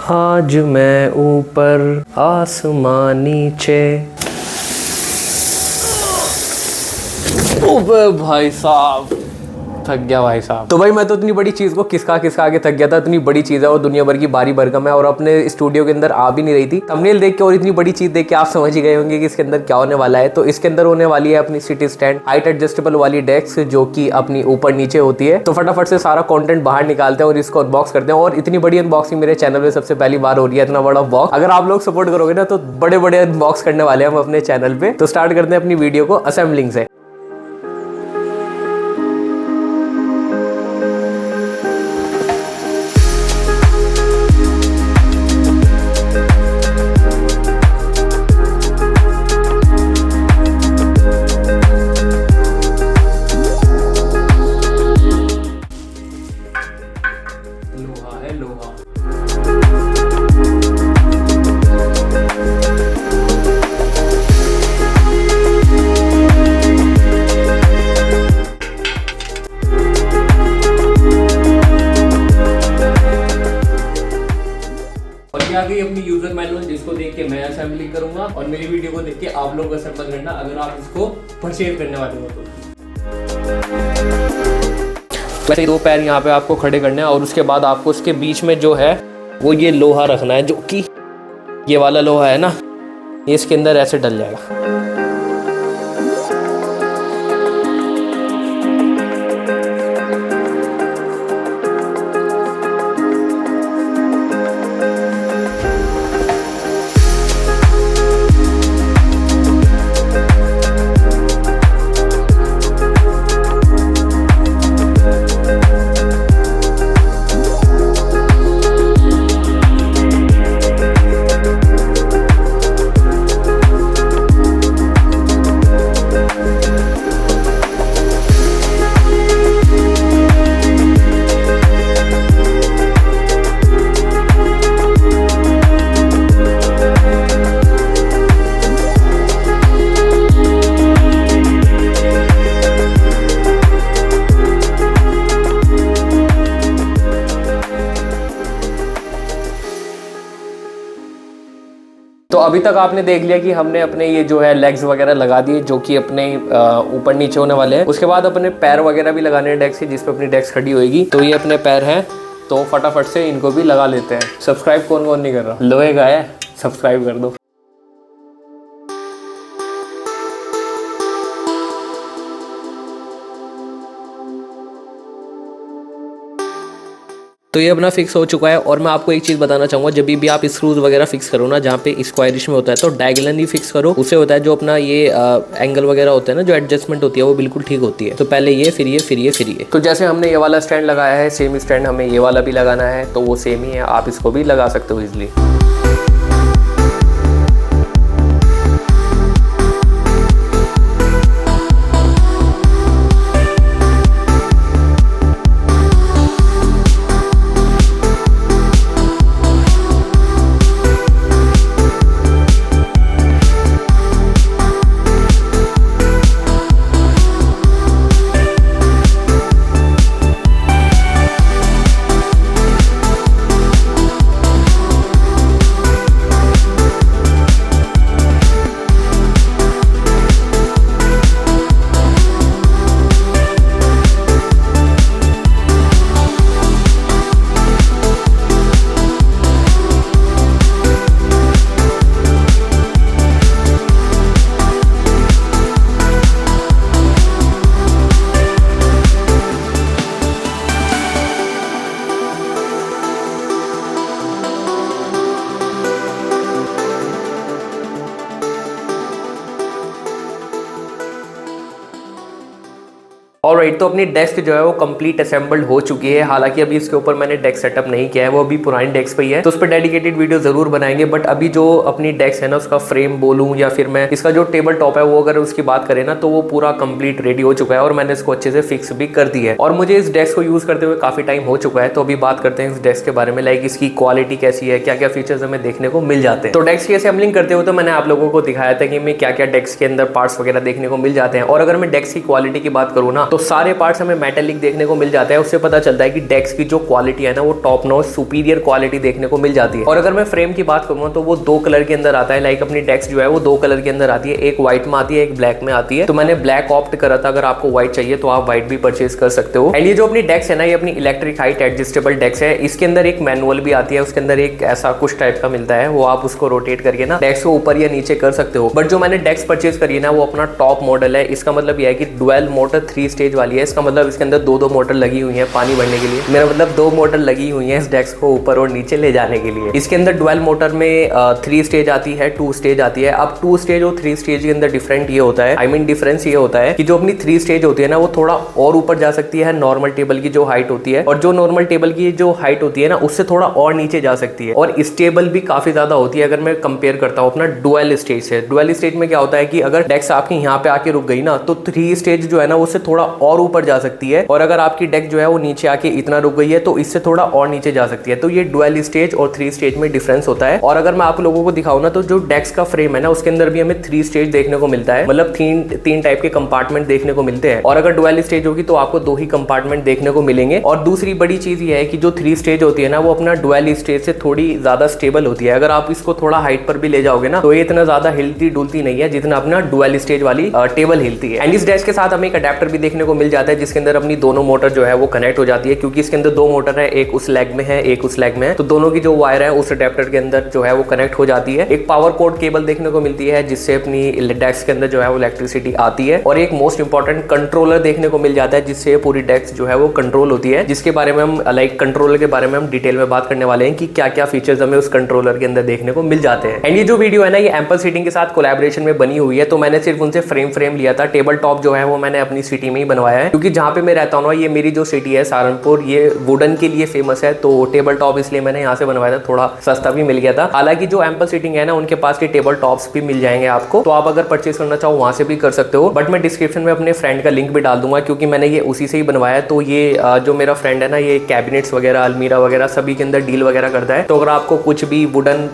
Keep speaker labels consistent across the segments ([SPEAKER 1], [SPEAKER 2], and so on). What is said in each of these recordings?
[SPEAKER 1] आज मैं ऊपर आसमान नीचे। ओबे भाई साहब, थक गया भाई साहब। तो भाई मैं तो इतनी बड़ी चीज को किसका आगे थक गया था। इतनी बड़ी चीज है और दुनिया भर की भारी भरकम है और अपने स्टूडियो के अंदर आ भी नहीं रही थी। थंबनेल देख के और इतनी बड़ी चीज देख के आप समझ ही गए होंगे कि इसके अंदर क्या होने वाला है। तो इसके अंदर होने वाली है अपनी सिटी स्टैंड हाइट एडजस्टेबल वाली डेस्क, जो कि अपनी ऊपर नीचे होती है। तो फटाफट से सारा कंटेंट बाहर निकालते हैं और इसको अनबॉक्स करते हैं। और इतनी बड़ी अनबॉक्सिंग मेरे चैनल में सबसे पहली बार हो रही है, इतना बड़ा बॉक्स। अगर आप लोग सपोर्ट करोगे ना तो बड़े बड़े अनबॉक्स करने वाले हैं हम अपने चैनल पे। तो स्टार्ट करते हैं अपनी वीडियो को असेंबलिंग से। लोहा है लोहा। और ये आ गई अपनी यूजर मैनुअल, जिसको देख के मैं असेंबली करूंगा और मेरी वीडियो को देख के आप लोग असेंबल करना अगर आप इसको परचेज करने वाले हो तो। वैसे 2 पैर यहाँ पे आपको खड़े करने हैं और उसके बाद आपको उसके बीच में जो है वो ये लोहा रखना है, जो कि ये वाला लोहा है ना, ये इसके अंदर ऐसे डल जाएगा। तो अभी तक आपने देख लिया कि हमने अपने ये जो है लेग्स वगैरह लगा दिए, जो कि अपने ऊपर नीचे होने वाले हैं। उसके बाद अपने पैर वगैरह भी लगाने हैं डेस्क के, जिस पे अपनी डेस्क खड़ी होएगी। तो ये अपने पैर हैं, तो फटाफट से इनको भी लगा लेते हैं। सब्सक्राइब कौन कौन नहीं कर रहा, लोहे का है, सब्सक्राइब कर दो। तो ये अपना फिक्स हो चुका है। और मैं आपको एक चीज़ बताना चाहूँगा, जब भी आप स्क्रूज वगैरह फिक्स करो ना, जहाँ पे स्क्वायरिश में होता है तो डायगोनली फिक्स करो। उससे होता है जो अपना ये एंगल वगैरह होता है ना, जो एडजस्टमेंट होती है वो बिल्कुल ठीक होती है। तो पहले ये, फिर ये, फिर ये, फिर ये। तो जैसे हमने ये वाला स्टैंड लगाया है, सेम स्टैंड हमें ये वाला भी लगाना है, तो वो सेम ही है, आप इसको भी लगा सकते हो ईजिली। ऑलराइट, तो अपनी डेस्क जो है वो कंप्लीट असेंबल्ड हो चुकी है। हालांकि अभी इसके ऊपर मैंने डेस्क सेटअप नहीं किया है, वो अभी पुरानी डेस्क पे ही है, तो उस पर डेडिकेटेड वीडियो जरूर बनाएंगे। बट अभी जो अपनी डेस्क है ना, उसका फ्रेम बोलूं या फिर मैं इसका जो टेबल टॉप है वो अगर उसकी बात करें ना, तो वो पूरा कंप्लीट रेडी हो चुका है और मैंने इसको अच्छे से फिक्स भी कर दी है। और मुझे इस डेस्क को यूज करते हुए काफी टाइम हो चुका है। तो अभी बात करते हैं इस डेस्क के बारे में, लाइक इसकी क्वालिटी कैसी है, क्या क्या फीचर्स हमें देखने को मिल जाते हैं। तो डेस्क की असेंबलिंग करते हुए तो मैंने आप लोगों को दिखाया था कि मैं क्या क्या डेस्क के अंदर पार्ट्स वगैरह देखने को मिल जाते हैं। और अगर मैं डेस्क की क्वालिटी की बात करूँ ना, तो सारे पार्ट्स हमें मेटेलिक देखने को मिल जाता है। उससे पता चलता है कि डेस्क की जो क्वालिटी है ना वो टॉप नॉच सुपीरियर क्वालिटी देखने को मिल जाती है। और अगर मैं फ्रेम की बात करूँ तो वो 2 कलर के अंदर आता है। लाइक अपनी डेस्क जो है वो 2 कलर के अंदर आती है, एक व्हाइट में आती है, एक ब्लैक में आती है। तो मैंने ब्लैक ऑप्ट करा था। अगर आपको व्हाइट चाहिए तो आप व्हाइट भी परचेज कर सकते हो। एंड ये जो अपनी डेस्क है ना, ये अपनी इलेक्ट्रिक हाइट एडजस्टेबल डेस्क है। इसके अंदर एक मैनुअल भी आती है, उसके अंदर एक ऐसा कुछ टाइप का मिलता है, वो आप उसको रोटेट करके ना डेस्क को ऊपर या नीचे कर सकते हो। बट जो मैंने डेस्क परचेज करी है ना वो अपना टॉप मॉडल है। इसका मतलब यह है कि डुअल मोटर 3 स्टेज वाली है। इसका मतलब इसके अंदर 2 मोटर लगी हुई है पानी भरने के लिए। मेरा मतलब 2 मोटर लगी हुई है इस डेस्क को ऊपर और नीचे ले जाने के लिए। इसके अंदर डुअल मोटर में 3 स्टेज आती है, 2 स्टेज आती है। अब 2 स्टेज और 3 स्टेज के अंदर डिफरेंट ये होता है, डिफरेंस ये होता है कि जो अपनी 3 स्टेज होती है ना वो थोड़ा और ऊपर जा सकती है नॉर्मल टेबल की जो हाइट होती है, और जो नॉर्मल टेबल की जो हाइट होती है ना उससे थोड़ा और नीचे जा सकती है। और स्टेबल भी काफी ज्यादा होती है अगर मैं कंपेयर करता हूँ अपना डुअल स्टेज से। डुअल स्टेज में क्या होता है कि अगर डेस्क आपकी यहाँ पे आके रुक गई ना तो 3 स्टेज जो है ना उससे थोड़ा और ऊपर जा सकती है, और अगर आपकी डेस्क जो है वो नीचे आके इतना रुक गई है तो इससे थोड़ा और नीचे जा सकती है। तो ये डुअल स्टेज और 3 स्टेज में डिफरेंस होता है। और अगर मैं आप लोगों को दिखाऊं ना तो जो डेस्क का फ्रेम है ना उसके अंदर भी हमें 3 स्टेज देखने को मिलता है, मतलब 3 टाइप के कंपार्टमेंट देखने को मिलते हैं। और अगर डुअल स्टेज होगी तो आपको 2 ही कंपार्टमेंट देखने को मिलेंगे। और दूसरी बड़ी चीज ये है कि जो 3 स्टेज होती है ना वो अपना डुअल स्टेज से थोड़ी ज्यादा स्टेबल होती है। अगर आप इसको थोड़ा हाइट पर भी ले जाओगे ना तो ये इतना ज्यादा हिलती डुलती नहीं है जितना अपना डुअल स्टेज वाली टेबल हिलती है। एंड इस डेस्क के साथ हमें एक अडेप्टर भी देखने को मिल जाता है जिसके अंदर अपनी दोनों मोटर जो है वो कनेक्ट हो जाती है, क्योंकि इसके अंदर 2 मोटर है, एक उस लेग में है एक उस लेग में है। तो दोनों की जो वायर है उस अडेप्टर के अंदर जो है वो कनेक्ट हो जाती है। एक पावर कोड केबल देखने को मिलती है जिससे अपनी डेस्क के अंदर जो है वो इलेक्ट्रिसिटी आती है। और एक मोस्ट इंपॉर्टेंट कंट्रोलर देखने को मिल जाता है जिससे पूरी डेस्क जो है वो कंट्रोल होती है, जिसके बारे में हम कंट्रोलर के बारे में हम डिटेल में बात करने वाले हैं कि क्या क्या फीचर्स हमें उस कंट्रोलर के अंदर देखने को मिल जाते हैं। एंड ये जो वीडियो है ना ये एम्पल सीटिंग के साथ कोलैबोरेशन में बनी हुई है, तो मैंने सिर्फ उनसे फ्रेम लिया था। टेबल टॉप जो है वो मैंने अपनी सिटी में ही बनवाया है, क्योंकि जहां पे मैं रहता हूँ ना ये मेरी जो सिटी है सहारनपुर, ये वुडन के लिए फेमस है। तो टेबल टॉप इसलिए मैंने यहाँ से बनवाया था, थोड़ा सस्ता भी मिल गया था। हालांकि जो एम्पल सीटिंग है ना उनके पास के टेबल टॉप्स भी मिल जाएंगे आपको, तो आप अगर परचेज करना चाहो वहां से भी कर सकते हो। बट मैं डिस्क्रिप्शन में अपने फ्रेंड का लिंक भी डाल दूंगा, क्योंकि मैंने ये उसी से ही बनवाया। तो ये जो मेरा फ्रेंड है ना ये कैबिनेट्स वगैरह, अलमीरा वगैरह सभी के अंदर डील वगैरह करता है। तो अगर आपको कुछ भी वुडन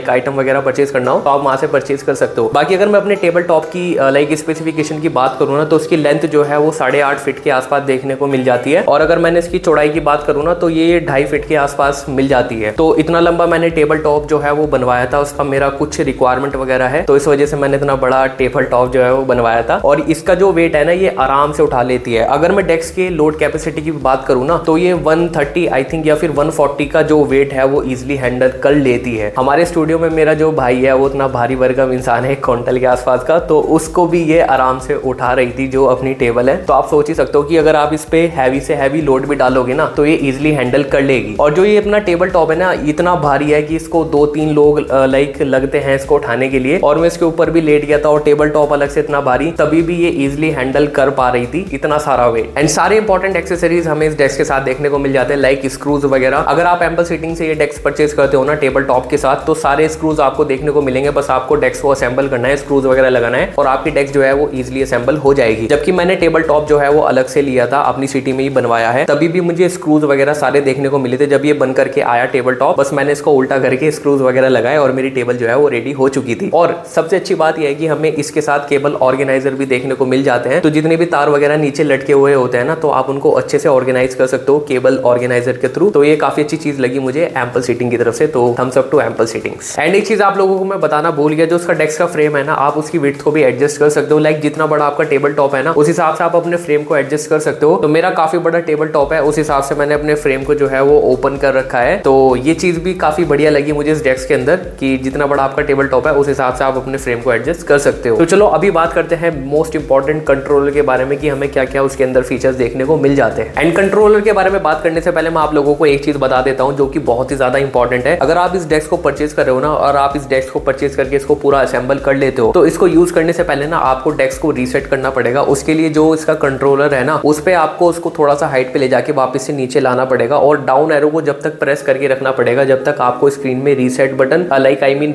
[SPEAKER 1] आइटम वगैरह परचेज करना हो तो आप वहां से परचेज कर सकते हो। बाकी अगर मैं अपने टेबल टॉप की स्पेसिफिकेशन की बात करूँ ना तो उसकी लेंथ जो है वो 8.5 फीट के आसपास देखने को मिल जाती है। और अगर मैंने इसकी चौड़ाई की बात करूँ ना तो ये 2.5 फीट के आसपास मिल जाती है। तो इतना लंबा मैंने टेबल टॉप जो है वो बनवाया था, उसका मेरा कुछ रिक्वायरमेंट वगैरह है, तो इस वजह से मैंने इतना बड़ा टेबल टॉप जो है वो बनवाया था। और इसका जो वेट है ना ये आराम से उठा लेती है। अगर मैं डेस्क के लोड कैपेसिटी की बात करूँ ना तो ये 130 आई थिंक या फिर 140 का जो वेट है वो इजिली हैंडल कर लेती है। हमारे स्टूडियो में मेरा जो भाई है वो इतना भारी भरकम इंसान है, 1 क्विंटल के आसपास का, तो उसको भी ये आराम से उठा रही थी जो अपनी टेबल है। तो आप सोच ही सकते हो कि अगर आप इस पे हैवी से हैवी लोड भी डालोगे ना तो ये इजिली हैंडल कर लेगी। और जो ये अपना टेबल टॉप है ना इतना भारी है कि इसको 2-3 लोग लगते हैं इसको उठाने के लिए। और मैं इसके ऊपर भी लेट गया था और टेबल टॉप अलग से इतना भारी, तभी भी ये इजिली हैंडल कर पा रही थी इतना सारा वेट। एंड सारे इंपॉर्टेंट एक्सेसरीज हमें इस डेस्क के साथ देखने को मिल जाते हैं, लाइक स्क्रूज वगैरह। अगर आप एम्पल सीटिंग से ये डेस्क परचेज करते हो ना टेबल टॉप के साथ तो सारे स्क्रूज आपको देखने को मिलेंगे। बस आपको डेस्क को असेंबल करना है, स्क्रूज वगैरह लगाना है और आपकी डेस्क जो है वो इजिली असेंबल हो जाएगी। जबकि मैंने टेबल टॉप जो है वो अलग से लिया था, अपनी सिटी में ही बनवाया है, तभी भी मुझे स्क्रूज वगैरह सारे देखने को मिले थे। जब ये बन करके आया टेबल टॉप, बस मैंने इसको उल्टा करके स्क्रूज वगैरह लगाए और मेरी टेबल जो है वो रेडी हो चुकी थी। और सबसे अच्छी बात यह है कि हमें इसके साथ केबल ऑर्गेनाइजर भी देखने को मिल जाते हैं। तो जितने भी तार वगैरह नीचे लटके हुए होते हैं ना तो आप उनको अच्छे से ऑर्गेनाइज कर सकते हो केबल ऑर्गेनाइजर के थ्रू। तो ये काफी अच्छी चीज लगी मुझे एम्पल सीटिंग की तरफ से, तो thumbs up to ample seatings. And एक चीज आप लोगों को मैं बताना भूल गया, जो उसका डेस्क का फ्रेम है ना आप उसकी विड्थ को भी एडजस्ट कर सकते हो। लाइक जितना बड़ा आपका टेबल टॉप है ना उस हिसाब से आप अपने फ्रेम को एडजस्ट कर सकते हो। तो मेरा काफी बड़ा टेबल टॉप है, उस हिसाब से मैंने अपने फ्रेम को जो है वो ओपन कर रखा है। तो ये चीज भी काफी बढ़िया लगी मुझे इस डेस्क के अंदर कि जितना बड़ा आपका टेबल टॉप है उस हिसाब से आप अपने फ्रेम को एडजस्ट कर सकते हो। तो चलो अभी बात करते हैं मोस्ट इंपॉर्टेंट कंट्रोलर के बारे में कि हमें क्या क्या उसके अंदर फीचर्स देखने को मिल जाते हैं। एंड कंट्रोलर के बारे में बात करने से पहले मैं आप लोगों को एक चीज बता देता हूं जो कि बहुत ही ज्यादा इंपॉर्टेंट है। अगर आप इस डेस्क को परचेज कर रहे हो ना और आप इस डेस्क को परचेज करके इसको पूरा असेंबल कर लेते हो तो इसको यूज करने से पहले ना आपको डेस्क को रीसेट करना पड़ेगा। उसके लिए जो इसका कंट्रोलर है ना उस पे आपको उसको थोड़ा सा हाइट पे ले जाके वापस से नीचे लाना पड़ेगा और डाउन एरो को जब तक प्रेस करके रखना पड़ेगा जब तक आपको स्क्रीन में रीसेट बटन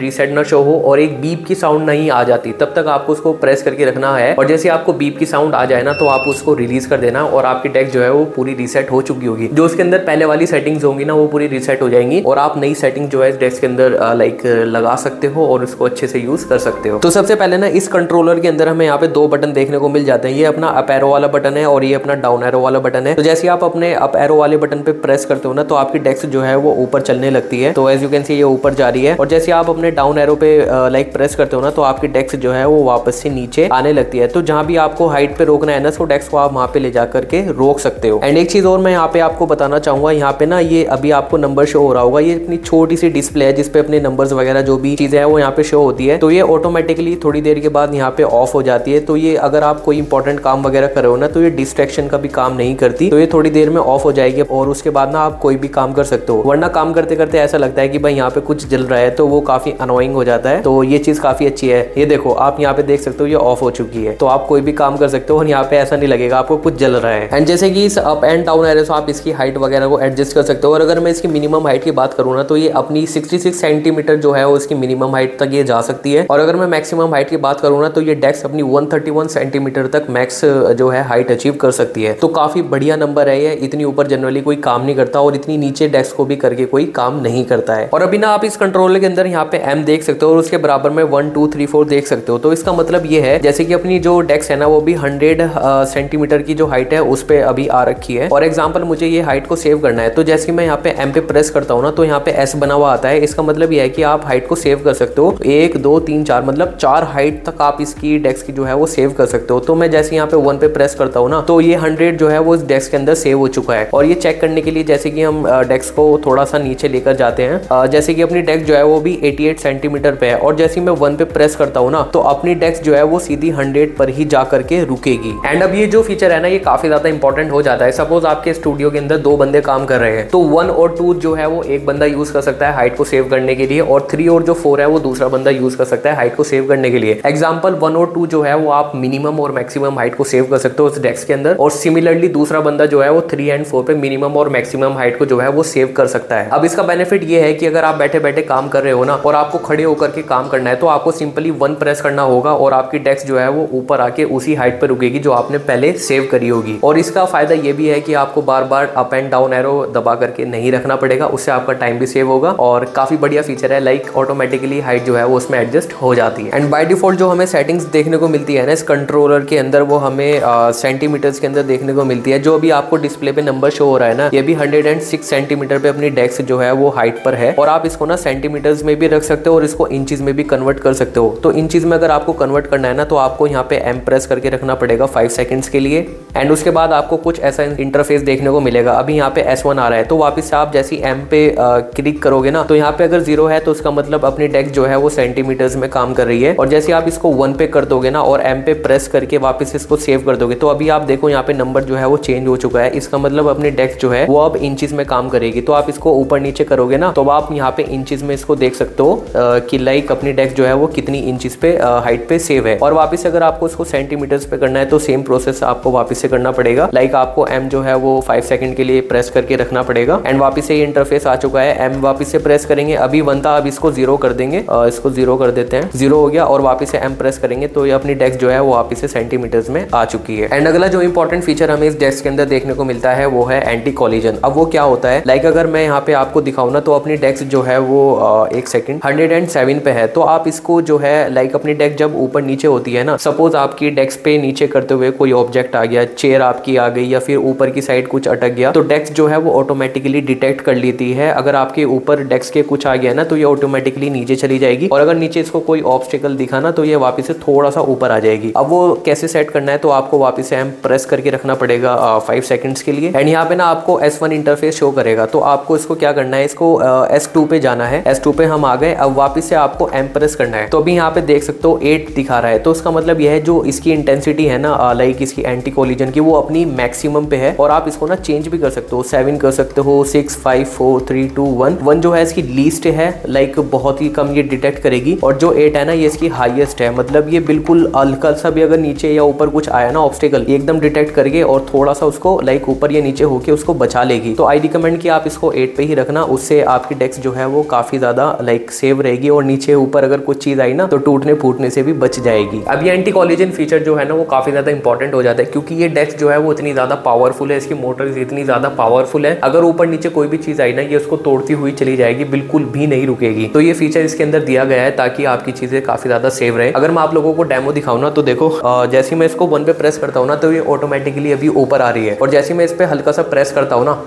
[SPEAKER 1] रीसेट ना शो हो और एक बीप की साउंड नहीं आ जाती, तब तक आपको उसको प्रेस करके रखना है। और जैसे आपको बीप की साउंड आ जाए ना तो आप उसको रिलीज कर देना और आपकी डेस्क जो है वो पूरी रीसेट हो चुकी होगी। जो उसके अंदर पहले वाली सेटिंग्स होंगी ना वो पूरी रीसेट हो जाएंगी और आप नई सेटिंग जो है इस डेस्क के अंदर लगा सकते हो और उसको अच्छे से यूज कर सकते हो। तो सबसे पहले ना इस कंट्रोलर के अंदर हमें यहाँ पे 2 बटन देखने को मिल जाते हैं। ये अपना अपेरो वाला वाला बटन है और ये अपना डाउन एरो वाला बटन है। तो जैसे आप अपने अप एरो वाले बटन पे प्रेस करते हो ना तो आपकी डेस्क जो है वो ऊपर चलने लगती है। तो एज यू कैन सी ये ऊपर जा रही है। और जैसे आप अपने डाउन एरो पे लाइक प्रेस करते हो ना तो आपकी डेस्क जो है वो वापस से नीचे आने लगती है। तो जहां भी आपको हाइट पे रोकना है ना तो डेस्क को आप वहां पे ले जा करके रोक सकते हो। एंड एक चीज और मैं यहाँ पे आपको बताना चाहूंगा, यहाँ पे ना ये अभी आपको नंबर शो हो रहा होगा, ये अपनी छोटी सी डिस्प्ले है जिसपे अपने नंबर्स वगैरह जो भी चीजें है वो यहाँ पे शो होती है। तो ये ऑटोमेटिकली थोड़ी देर के बाद यहाँ पे ऑफ हो जाती है। तो ये अगर आप कोई इंपॉर्टेंट काम वगैरह कर रहे हो ना तो ये डिस्ट्रैक्शन का भी काम नहीं करती। तो ये थोड़ी देर में ऑफ हो जाएगी और उसके बाद ना आप कोई भी काम कर सकते हो। वरना काम करते करते ऐसा लगता है कि भाई यहाँ पे कुछ जल रहा है तो वो काफी अनोइंग हो जाता है। तो ये चीज काफी अच्छी है। ये देखो आप यहाँ पे देख सकते हो ये ऑफ हो चुकी है। तो आप कोई भी काम कर सकते हो और यहाँ पे ऐसा नहीं लगेगा आपको कुछ जल रहा है। एंड जैसे कि इस अप एंड डाउन एरो से आप इसकी हाइट वगैरह को एडजस्ट कर सकते हो। और अगर मैं इसकी मिनिमम हाइट की बात करूँ ना तो ये अपनी 66 सेंटीमीटर जो है वो इसकी मिनिमम हाइट तक ये जा सकती है। और अगर मैं मैक्सिमम हाइट की बात करूँ ना तो ये डेस्क अपनी 131 सेंटीमीटर तक मैक्स जो है हाइट अचीव कर सकती है। तो काफी बढ़िया नंबर है ये। इतनी ऊपर जनरली कोई काम नहीं करता और इतनी नीचे डेस्क को भी करके कोई काम नहीं करता है। और अभी ना आप इस कंट्रोलर के अंदर यहाँ पे M देख सकते हो और उसके बराबर में 1 2 3 4 देख सकते हो। तो इसका मतलब ये है जैसे कि अपनी जो डेस्क है ना वो भी 100 सेंटीमीटर की जो हाइट है उस पे अभी आ रखी है। और एग्जाम्पल मुझे ये हाइट को सेव करना है तो जैसे कि मैं यहाँ पे M पे प्रेस करता हूँ ना तो यहाँ पे S बना हुआ आता है। इसका मतलब ये है कि आप हाइट को सेव कर सकते हो। 1 2 3 4 मतलब 4 हाइट तक आप इसकी डेस्क की जो है वो सेव कर सकते हो। तो मैं जैसे यहाँ पे 1 पे प्रेस करता हूँ ना तो ये 100 जो है वो इस डेस्क के अंदर सेव हो चुका है। और ये चेक करने के लिए जैसे कि हम डेस्क को थोड़ा सा नीचे लेकर जाते हैं, जैसे कि अपनी डेस्क जो है वो भी 88 सेंटीमीटर पे है और जैसे मैं 1 पे प्रेस करता हूँ ना तो अपनी डेस्क जो है वो सीधी 100 पर ही जा करके रुकेगी। एंड अब ये जो फीचर है ना ये काफी ज्यादा इंपॉर्टेंट हो जाता है। सपोज आपके स्टूडियो के अंदर 2 बंदे काम कर रहे हैं तो 1 और 2 जो है वो एक बंदा यूज कर सकता है हाइट को सेव करने के लिए और 3 और जो 4 है वो दूसरा बंदा यूज कर सकता है हाइट को सेव करने के लिए। एग्जाम्पल 1 और 2 जो है वो आप मिनिमम और मैक्सिमम हाइट को सेव कर सकते हो उस डेस्क के अंदर। और सिमिलरली दूसरा बंदा जो है वो 3 एंड 4 पे मिनिमम और मैक्सिमम हाइट को जो है वो सेव कर सकता है। अब इसका बेनिफिट ये है कि अगर आप बैठे बैठे काम कर रहे हो ना और आपको खड़े होकर के काम करना है तो आपको सिंपली 1 प्रेस करना होगा और आपकी डेस्क जो है वो ऊपर आके उसी हाइट पर रुकेगी जो आपने पहले सेव करी होगी। और इसका फायदा ये भी है कि आपको बार बार अप एंड डाउन एरो दबा करके नहीं रखना पड़ेगा, उससे आपका टाइम भी सेव होगा। और काफी बढ़िया फीचर है, लाइक ऑटोमेटिकली हाइट जो है वो उसमें एडजस्ट हो जाती है। एंड बाय डिफॉल्ट जो हमें सेटिंग्स देखने को मिलती है ना इस कंट्रोलर के अंदर वो हमें सेंटीमीटर्स के अंदर देखने को मिलती है। जो अभी आपको डिस्प्ले पे नंबर शो हो रहा है ना ये भी 106 सेंटीमीटर पे अपनी डेस्क जो है वो हाइट पर है। और आप इसको ना सेंटीमीटर्स में भी रख सकते हो और इसको इंचेस में भी कन्वर्ट कर सकते हो। तो इंचेस में अगर आपको कन्वर्ट करना है ना तो आपको यहाँ पे M प्रेस करके रखना पड़ेगा 5 सेकंड्स के लिए। एंड उसके बाद आपको कुछ ऐसा इंटरफेस देखने को मिलेगा। अभी यहाँ पे S1 आ रहा है तो वापस से आप जैसे M पे क्लिक करोगे ना तो यहाँ पे अगर 0 है तो उसका मतलब अपनी डेस्क जो है वो सेंटीमीटर्स में काम कर रही है। और जैसे आप इसको 1 पे कर दोगे ना और M पे प्रेस करके वापस इसको सेव कर दोगे तो अभी आप देखो यहाँ पे नंबर जो है वो चेंज हो चुका है। इसका मतलब अपनी डेस्क जो है वो अब इंचेस में काम करेगी। तो आप इसको ऊपर नीचे करोगे ना तो आप यहाँ पे इंचेस में इसको देख सकते हो कि लाइक अपनी डेस्क जो है वो कितनी इंचेस पे हाइट पे सेव है। और वापस अगर आपको इसको सेंटीमीटर्स पे करना है तो सेम प्रोसेस आपको वापस से करना पड़ेगा। लाइक आपको M जो है वो 5 सेकंड के लिए प्रेस करके रखना पड़ेगा। एंड वापस से ये इंटरफेस आ चुका है। M वापस से प्रेस करेंगे, अभी 1 था अब इसको 0 कर देंगे, इसको 0 कर देते हैं, 0 हो गया। और वापस से M प्रेस करेंगे तो ये अपनी डेस्क जो है वो वापस से सेंटीमीटर्स में आ चुकी है। एंड अगला जो इंपॉर्टेंट फीचर हमें इस डेस्क के अंदर देखने को मिलता है वो है एंटी कॉलिजन। अब वो क्या होता है, लाइक अगर मैं यहाँ पे आपको दिखाऊं ना तो अपनी डेस्क जो है वो एक सेकंड 107 पे है। तो आप इसको जो है लाइक अपनी डेस्क जब ऊपर नीचे होती है ना, सपोज आपकी डेस्क पे नीचे करते हुए कोई ऑब्जेक्ट आ गया, चेयर आपकी आ गई या फिर ऊपर की साइड कुछ अटक गया तो डेस्क जो है वो ऑटोमेटिकली डिटेक्ट कर लेती है। अगर आपके ऊपर डेस्क के कुछ आ गया ना तो ये ऑटोमेटिकली नीचे चली जाएगी। और अगर नीचे इसको कोई ऑब्स्टिकल दिखा ना तो ये वापस से थोड़ा सा ऊपर आ जाएगी। अब वो कैसे सेट करना है तो आपको वापस से M प्रेस करके रखना पड़ेगा 5 सेकंड्स के लिए। एंड यहाँ पे ना आपको S1 इंटरफेस शो करेगा। तो आपको इसको क्या करना है, इसको S2 पे जाना है। S2 पे हम आ गए, अब वापस से आपको M प्रेस करना है। तो अभी यहाँ पे देख सकते हो 8 दिखा रहा है। तो उसका मतलब यह है जो इसकी इंटेंसिटी है ना लाइक इसकी एंटी कोलिजन की वो अपनी मैक्सिमम पे है। और आप इसको ना चेंज भी कर सकते हो, 7 कर सकते हो, 6 5 4 3 2 1। 1 जो है इसकी लीस्ट है, लाइक बहुत ही कम ये डिटेक्ट करेगी। और जो 8 है ना ये इसकी हाईएस्ट है, मतलब ये बिल्कुल हल्का सा भी अगर नीचे या ऊपर कुछ आया ना ऑब्स्टिकल एकदम डिटेक्ट करके और थोड़ा सा उसको लाइक ऊपर या नीचे होके उसको बचा लेगी। तो आई रिकमेंड कि आप इसको 8 पे ही रखना, उससे आपकी डेस्क जो है वो काफी ज्यादा लाइक सेव रहेगी और नीचे ऊपर अगर कुछ चीज आई ना तो टूटने फूटने से भी बच जाएगी। अब ये एंटी कॉलिजन फीचर जो है ना वो काफी ज्यादा इंपॉर्टेंट हो जाता है क्योंकि ये डेस्क जो है वो इतनी ज्यादा पावरफुल है, इसकी मोटर्स इतनी ज्यादा पावरफुल है, अगर ऊपर नीचे कोई भी चीज आई ना ये उसको तोड़ती हुई चली जाएगी, बिल्कुल भी नहीं रुकेगी। तो ये फीचर इसके अंदर दिया गया है ताकि आपकी चीजें काफी ज्यादा सेव रहे। अगर मैं आप लोगों को डेमो दिखाऊं ना तो देखो जैसे मैं इसको 1 पे प्रेस करता हूँ ना तो ये ऑटोमेटिकली अभी ऊपर आ रही है, और जैसे मैं इस पे हल्का सा प्रेस करता हूँ ना,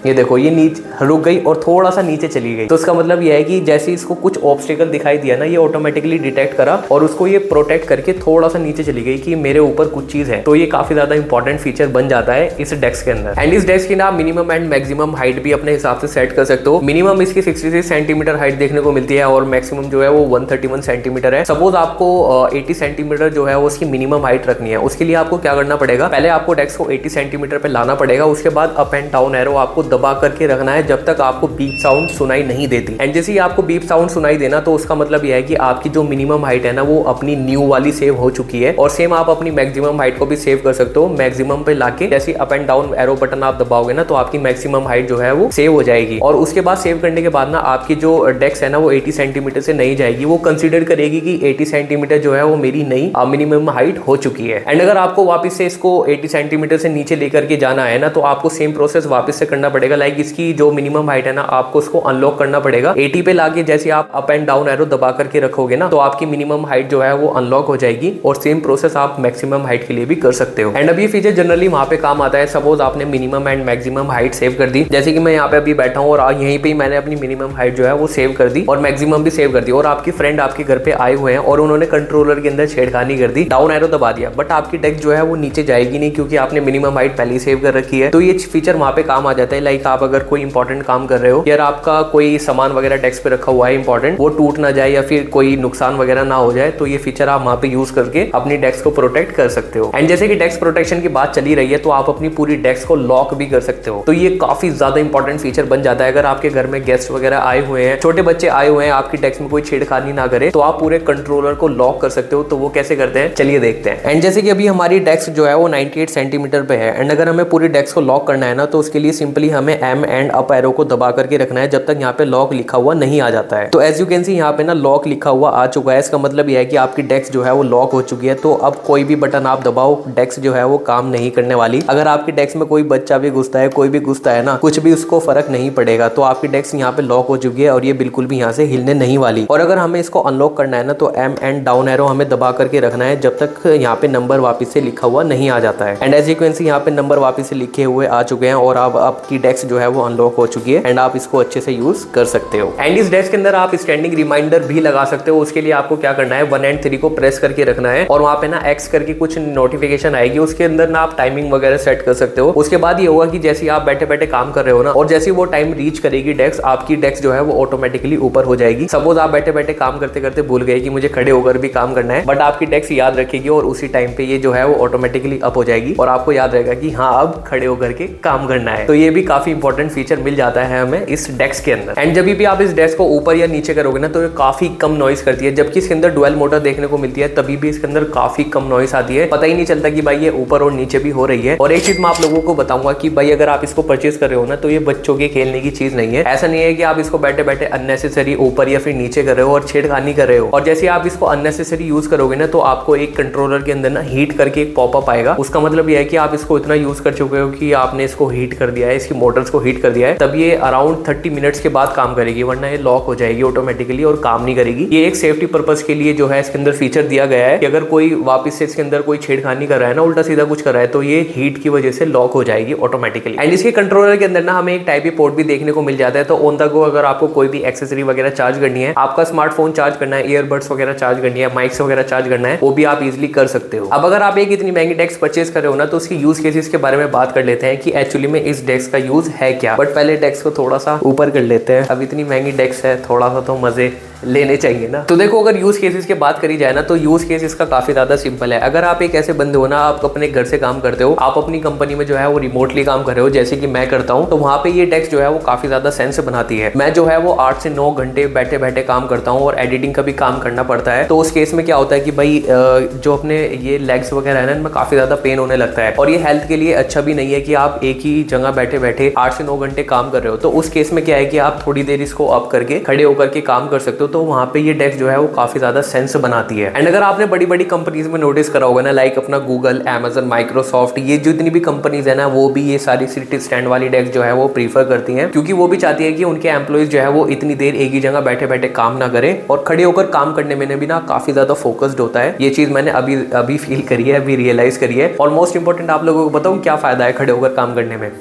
[SPEAKER 1] ये देखो ये नीचे रुक गई और थोड़ा सा नीचे चली गई। तो इसका मतलब ये है कि जैसे इसको कुछ ऑब्स्टिकल दिखाई दिया ना, ये ऑटोमेटिकली डिटेक्ट करा और उसको ये प्रोटेक्ट करके थोड़ा सा नीचे चली गई कि मेरे ऊपर कुछ चीज है। तो ये काफी ज्यादा इंपॉर्टेंट फीचर बन जाता है इस डेस्क के अंदर। एंड इस डेस्क की ना आप मिनिमम एंड मैक्सिमम हाइट भी अपने हिसाब से सेट कर सकते हो। मिनिमम इसकी 66 सेंटीमीटर हाइट देखने को मिलती है और मैक्सिमम जो है वो 131 सेंटीमीटर है। सपोज आपको 80 सेंटीमीटर जो है वो उसकी मिनिमम हाइट रखनी है, उसके लिए आपको क्या करना पड़ेगा, पहले आपको डेस्क को 80 सेंटीमीटर पे लाना पड़ेगा। उसके बाद अप एंड डाउन एरो आपको दबा करके रखना है जब तक आपको बीप साउंड सुनाई नहीं देती। एंड जैसे ही आपको बीप साउंड सुनाई देना तो उसका मतलब यह है कि आपकी जो मिनिमम हाइट है ना वो अपनी न्यू वाली सेव हो चुकी है। और सेम आप अपनी मैक्सिमम हाइट को भी सेव कर सकते हो। मैक्सिमम पे लाके जैसे up and down arrow button आप दबाओगे ना तो आपकी मैक्सिमम हाइट जो है वो सेव हो जाएगी। और उसके बाद सेव करने के बाद ना आपकी जो डेस्क है ना वो 80 सेंटीमीटर से नहीं जाएगी, वो कंसिडर करेगी कि 80 सेंटीमीटर जो है वो मेरी नई मिनिमम हाइट हो चुकी है। एंड अगर आपको वापस से इसको 80 सेंटीमीटर से नीचे लेकर के जाना है ना तो आपको सेम प्रोसेस वापस से करना पड़ेगा। लाइक इसकी जो मिनिमम हाइट है ना आपको उसको अनलॉक करना पड़ेगा। 80 पे लाके जैसे आप अप एंड डाउन एरो दबा करके रखोगे ना तो आपकी मिनिमम हाइट जो है वो अनलॉक हो जाएगी। और सेम प्रोसेस आप मैक्सिमम हाइट के लिए भी कर सकते हो। एंड अब ये फीचर जनरली वहां पे काम आता है सपोज आपने minimum and maximum height save कर दी, जैसे कि मैं यहाँ पे अभी बैठा हूँ और यहीं पे मैंने अपनी मिनिमम हाइट जो है वो सेव कर दी और मैक्सिमम भी सेव कर दी, और आपकी फ्रेंड आपके घर पे आए हुए हैं और उन्होंने कंट्रोलर के अंदर छेड़खानी कर दी, डाउन एरो दबा दिया, बट आपकी डेस्क जो है वो नीचे जाएगी नहीं क्योंकि आपने मिनिमम हाइट पहले ही सेव कर रखी है। तो ये फीचर वहां पे काम आ जाता है। लाइक आप अगर कोई इंपॉर्टेंट काम कर रहे हो, यार आपका कोई सामान वगैरह डेस्क पे रखा हुआ है इंपॉर्टेंट, वो टूट ना जाए या फिर कोई नुकसान वगैरह ना हो जाए, तो ये फीचर आप वहां पे यूज करके अपनी डेस्क को प्रोटेक्ट कर सकते हो। एंड जैसे कि डेस्क प्रोटेक्शन की बात चली रही है तो आप अपनी पूरी डेस्क को लॉक भी कर सकते हो। तो ये काफी ज्यादा इंपॉर्टेंट फीचर बन जाता है। अगर आपके घर में गेस्ट वगैरह आए हुए हैं, छोटे बच्चे आए हुए हैं, आपकी डेस्क में कोई छेड़खानी ना करे तो आप पूरे कंट्रोलर को लॉक कर सकते हो। तो वो कैसे करते हैं चलिए देखते हैं। एंड जैसे कि अभी हमारी डेस्क जो है वो 98 सेंटीमीटर पे है एंड अगर हमें पूरी डेस्क को लॉक करना है ना तो उसके लिए सिंपली हमें एम एंड अप एरो को दबा करके रखना है जब तक यहाँ पे लॉक लिखा हुआ नहीं आ जाता है। तो एज यू कैन सी यहाँ पे ना लॉक लिखा हुआ आ चुका है। इसका मतलब यह है कि आपकी डेस्क जो है वो लॉक हो चुकी है। तो अब कोई भी बटन आप दबाओ डेस्क जो है वो काम नहीं करने वाली। अगर आपकी डेस्क में कोई बच्चा भी घुसता है, कोई भी घुसता है ना, कुछ भी उसको फर्क नहीं पड़ेगा। तो आपकी डेस्क यहाँ पे लॉक हो चुकी है और ये बिल्कुल भी यहाँ से हिलने नहीं वाली। और अगर हमें इसको अनलॉक करना है ना तो एम एंड डाउन एरो हमें दबा करके रखना है जब तक यहाँ पे नंबर वापस से लिखा हुआ नहीं आ जाता है। And as you can see यहाँ पे नंबर वापस से लिखे हुए आ चुके हैं और अब आपकी डेस्क जो है वो अनलॉक हो चुकी है एंड आप इसको अच्छे से यूज कर सकते हो। एंड इस डेस्क के अंदर आप स्टैंडिंग रिमाइंडर भी लगा सकते हो। उसके लिए आपको क्या करना है, 1 एंड 3 को प्रेस करके रखना है और वहां पे ना एक्स करके कुछ नोटिफिकेशन आएगी, उसके अंदर ना आप टाइमिंग वगैरह सेट कर सकते हो। उसके बाद ये होगा कि जैसे आप बैठे बैठे काम कर रहे हो ना और जैसे वो टाइम रीच करेगी डेस्क, आपकी डेस्क जो है वो ऑटोमेटिकली ऊपर हो जाएगी। सपोज आप बैठे बैठे काम करते करते भूल गए कि मुझे खड़े होकर भी काम करना है, बट आपकी डेस्क याद रखेगी और उसी टाइम पे ये जो है वो ऑटोमेटिकली अप हो जाएगी और आपको याद रहेगा कि हाँ अब खड़े होकर के काम करना है। तो ये भी काफी इंपॉर्टेंट फीचर मिल जाता है हमें इस डेस्क के अंदर। एंड जब भी आप इस डेस्क को ऊपर या नीचे करोगे ना तो ये काफी कम नॉइस करती है, जबकि इसके अंदर डुअल मोटर देखने को मिलती है तभी भी इसके अंदर काफी कम नॉइस आती है। पता ही नहीं चलता कि भाई ये ऊपर और नीचे भी हो रही है। और एक चीज मैं आप लोगों को बताऊंगा कि भाई अगर आप इसको परचेज कर रहे हो ना तो ये बच्चों के खेलने की चीज नहीं है। ऐसा नहीं है कि आप इसको बैठे बैठे अननेसेसरी ऊपर या फिर नीचे कर रहे हो और छेड़खानी कर रहे हो। और जैसे आप इसको अननेसेसरी यूज करोगे ना तो आपको एक कंट्रोलर के अंदर ना हीट करके एक पॉपअप आएगा। उसका मतलब यह है कि आप इसको इतना यूज कर चुके हो कि आपने इसको हीट कर दिया है, इसकी मोटर्स को हीट कर दिया है, तब ये अराउंड 30 मिनट्स के बाद काम करेगी, वरना ये लॉक हो जाएगी ऑटोमेटिकली और काम नहीं करेगी। ये एक सेफ्टी पर्पस के लिए जो है इसके अंदर फीचर दिया गया है कि अगर कोई वापस से इसके अंदर कोई छेड़खानी कर रहा है ना, उल्टा सीधा कुछ कर रहा है, तो ये हीट की वजह से लॉक हो जाएगी ऑटोमेटिकली। एंड इसके कंट्रोलर के अंदर ना हमें एक टाइप पोर्ट भी देखने को मिल जाता है। तो ऑन द गो अगर आपको कोई भी एक्सेसरी वगैरह चार्ज करनी है, आपका स्मार्टफोन चार्ज करना है, ईयरबड्स वगैरह चार्ज करनी है, माइक्स वगैरह चार्ज करना है, वो भी आप इजिली कर सकते हो। अब अगर आप एक इतनी महंगी डेस्क परचेज कर रहे हो ना तो उसकी यूज केसेस के बारे में बात कर लेते हैं कि एक्चुअली में इस डेस्क का यूज है क्या। बट पहले डेस्क को थोड़ा सा ऊपर कर लेते हैं। अब इतनी महंगी डेस्क है, थोड़ा सा तो मजे लेने चाहिए ना। तो देखो अगर यूज केसेस की बात करी जाए ना तो यूज केस इसका काफी ज्यादा सिंपल है। अगर आप एक ऐसे बंदे हो ना, आप अपने घर से काम करते हो, आप अपनी कंपनी में जो है वो रिमोटली काम कर रहे हो जैसे कि मैं करता हूँ, तो वहाँ पे ये डेस्क जो है वो काफी ज्यादा सेंस बनाती है। मैं जो है वो 8 से 9 घंटे बैठे बैठे काम करता हूँ और एडिटिंग का भी काम करना पड़ता है। तो उस केस में क्या होता है कि भाई जो अपने ये लेग्स वगैरह है ना, इनमें काफी ज्यादा पेन होने लगता है और ये हेल्थ के लिए अच्छा भी नहीं है कि आप एक ही जगह बैठे बैठे बैठे 8 से 9 घंटे काम कर रहे हो, तो उस केस में क्या है कि आप थोड़ी देर इसको अप करके खड़े होकर के काम कर सकते हो। तो वहां पे ये डेस्क जो है वो काफी ज्यादा सेंस बनाती है। एंड अगर आपने बड़ी बड़ी कंपनीज में नोटिस करा होगा ना, लाइक अपना गूगल, Amazon, माइक्रोसॉफ्ट, ये जितनी भी कंपनीज है ना, वो भी ये सारी सिटी स्टैंड वाली डेस्क जो है वो प्रीफर करती हैं, क्योंकि वो भी चाहती है कि उनके एम्प्लॉइज जो है वो इतनी देर एक ही जगह बैठे बैठे काम ना करें, और खड़े होकर काम करने में भी ना काफी ज्यादा फोकस्ड होता है। ये चीज मैंने अभी फील करी है, अभी रियलाइज करी है। और मोस्ट इंपॉर्टेंट आप लोगों को बताऊं क्या फायदा है खड़े होकर काम करने में,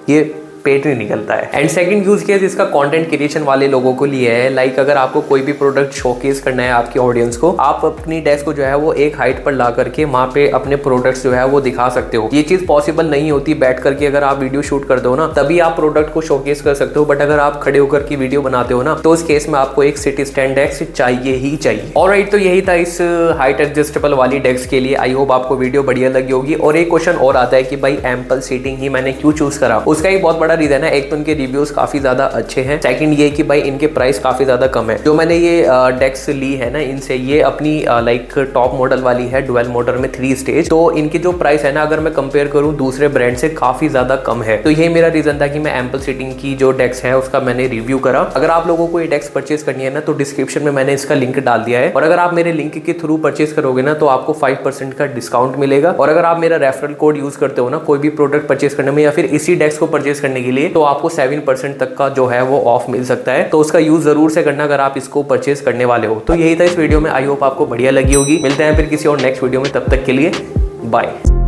[SPEAKER 1] ये पेट नहीं निकलता है। एंड सेकंड यूज केस इसका कंटेंट क्रिएशन वाले लोगों को लिए है। लाइक अगर आपको कोई भी प्रोडक्ट शोकेस करना है आपकी ऑडियंस को, आप अपनी डेस्क को जो है वो एक हाइट पर ला करके वहां पे अपने प्रोडक्ट्स जो है वो दिखा सकते हो। ये चीज पॉसिबल नहीं होती बैठ करके, अगर आप वीडियो शूट करते हो ना तभी आप प्रोडक्ट को शोकेस कर सकते हो, बट अगर आप खड़े होकर की वीडियो बनाते हो ना तो उस केस में आपको एक सिटी स्टैंड डेस्क चाहिए ही चाहिए। ऑलराइट, तो यही था इस हाइट एडजस्टेबल वाली डेस्क के लिए। आई होप आपको वीडियो बढ़िया लगी होगी। और एक क्वेश्चन और आता है कि भाई एम्पल सीटिंग ही मैंने क्यों चूज करा, उसका एक बहुत बड़ा रीजन है। एक तो रिव्यूज काफी ज्यादा अच्छे हैं, सेकंड ये कि भाई इनके प्राइस काफी ज्यादा कम है। जो मैंने ये डेस्क ली है ना इनसे, ये अपनी लाइक टॉप मॉडल वाली है, डुअल मोटर में 3 स्टेज। तो इनकी जो प्राइस है ना, अगर मैं कंपेयर करूं दूसरे ब्रांड से, काफी ज्यादा कम है। तो यही मेरा रीजन था कि मैं एम्पल सीटिंग की जो डेस्क है उसका मैंने रिव्यू करा। अगर आप लोगों को ये डेस्क परचेज करनी है ना तो डिस्क्रिप्शन में मैंने इसका लिंक डाल दिया है, और अगर आप मेरे लिंक के थ्रू परचेज करोगे ना तो आपको 5% का डिस्काउंट मिलेगा। और अगर आप मेरा रेफरल कोड यूज करते हो ना कोई भी प्रोडक्ट परचेज करने में या फिर इसी डेस्क को परचेज करने के लिए, तो आपको 7% तक का जो है वो ऑफ मिल सकता है। तो उसका यूज जरूर से करना अगर आप इसको परचेज करने वाले हो। तो यही था इस वीडियो में, आई होप आपको बढ़िया लगी होगी। मिलते हैं फिर किसी और नेक्स्ट वीडियो में, तब तक के लिए बाय।